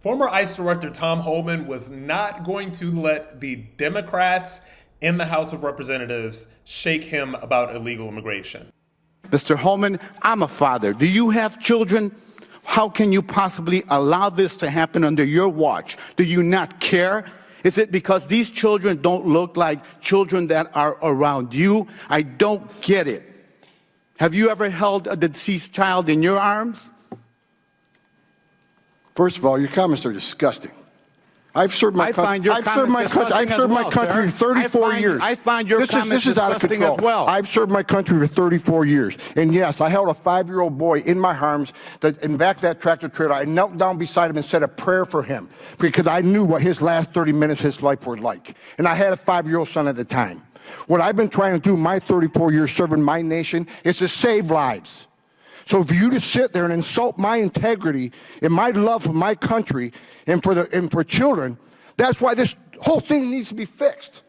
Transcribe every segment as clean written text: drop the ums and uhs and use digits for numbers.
Former ICE Director Tom Homan was not going to let the Democrats in the House of Representatives shake him about illegal immigration. Mr. Homan, I'm a father. Do you have children? How can you possibly allow this to happen under your watch? Do you not care? Is it because these children don't look like children that are around you? I don't get it. Have you ever held a deceased child in your arms? First of all, your comments are disgusting. I've served my country. I've served my country for 34 years. I find your comments this is out of disgusting control. as well. I've served my country for 34 years. And yes, I held a 5-year-old boy in my arms in back of that tractor trailer. I knelt down beside him and said a prayer for him because I knew what his last 30 minutes of his life were like. And I had a 5-year-old son at the time. What I've been trying to do my 34 years serving my nation is to save lives. So for you to sit there and insult my integrity and my love for my country and for children, that's why this whole thing needs to be fixed.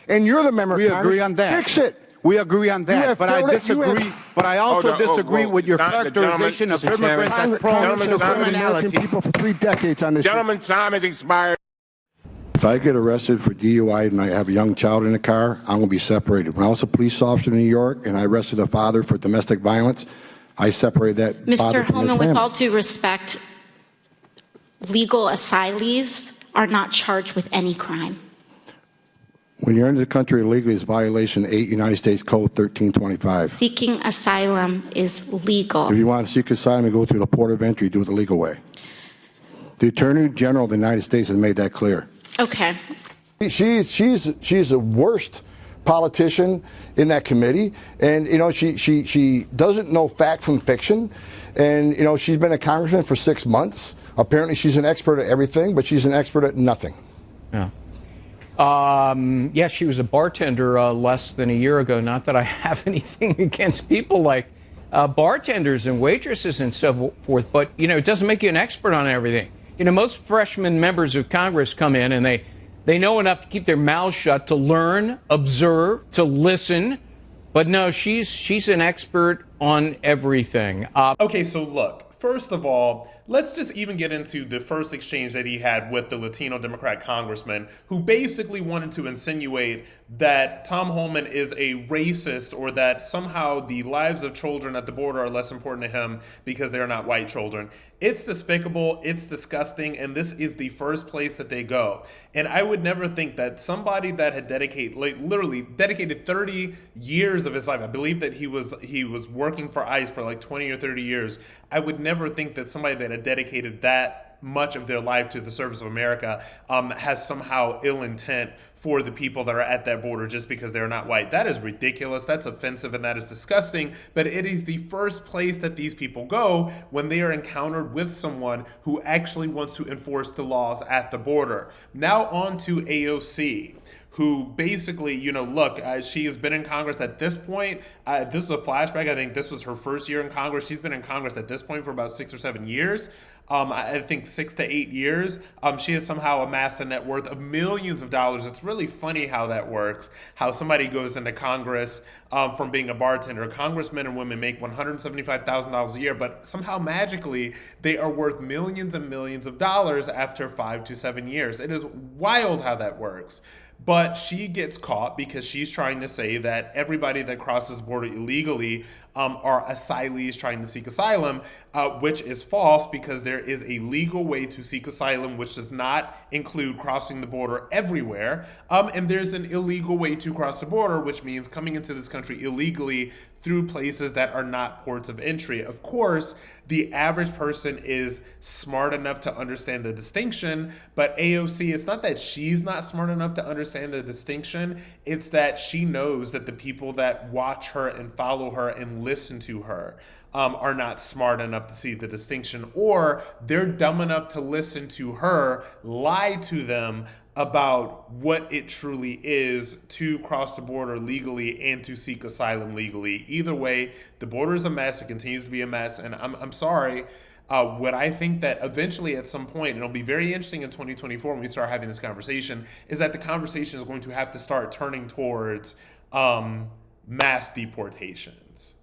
And you're the member of Congress. We agree on that. Fix it. We agree on that, but I disagree. But I also disagree with your characterization of immigrants as prone to criminality. People for 3 decades on this. Gentleman's time has expired. If I get arrested for DUI and I have a young child in the car, I'm going to be separated. When I was a police officer in New York and I arrested a father for domestic violence, I separated that father from his Mr. Homan, family. with all due respect, legal asylees are not charged with any crime. When you're into the country illegally, it's violation 8 United States Code 1325. Seeking asylum is legal. If you want to seek asylum and go through the port of entry, do it the legal way. The Attorney General of the United States has made that clear. Okay. She's the worst politician in that committee, and she doesn't know fact from fiction, and she's been a congressman for 6 months. Apparently she's an expert at everything, but she's an expert at nothing. Yeah. Yeah, she was a bartender less than a year ago. Not that I have anything against people like bartenders and waitresses and so forth, but it doesn't make you an expert on everything. Most freshman members of Congress come in and they know enough to keep their mouths shut, to learn, observe, to listen. But no, she's an expert on everything. Okay, so look, first of all, let's just even get into the first exchange that he had with the Latino Democrat congressman who basically wanted to insinuate that Tom Homan is a racist or that somehow the lives of children at the border are less important to him because they're not white children. It's despicable, it's disgusting, and this is the first place that they go. And I would never think that somebody that had literally dedicated 30 years of his life, I believe that he was working for ICE for like 20 or 30 years, I would never think that somebody that had dedicated that much of their life to the service of America has somehow ill intent for the people that are at that border just because they're not white. That is ridiculous, that's offensive, and that is disgusting, but it is the first place that these people go when they are encountered with someone who actually wants to enforce the laws at the border. Now on to AOC, who basically, look, she has been in Congress at this point. This is a flashback. I think this was her first year in Congress. She's been in Congress at this point for about 6 or 7 years. I think 6 to 8 years. She has somehow amassed a net worth of millions of dollars. It's really funny how that works, how somebody goes into Congress from being a bartender. Congressmen and women make $175,000 a year, but somehow magically they are worth millions and millions of dollars after 5 to 7 years. It is wild how that works. But she gets caught because she's trying to say that everybody that crosses the border illegally are asylees trying to seek asylum, which is false because there is a legal way to seek asylum, which does not include crossing the border everywhere. And there's an illegal way to cross the border, which means coming into this country illegally through places that are not ports of entry. Of course, the average person is smart enough to understand the distinction, but AOC, it's not that she's not smart enough to understand the distinction, it's that she knows that the people that watch her and follow her and listen to her are not smart enough to see the distinction, or they're dumb enough to listen to her lie to them about what it truly is to cross the border legally and to seek asylum legally. Either way, the border is a mess. It continues to be a mess. And I'm sorry. What I think that eventually at some point, and it'll be very interesting in 2024 when we start having this conversation, is that the conversation is going to have to start turning towards mass deportations.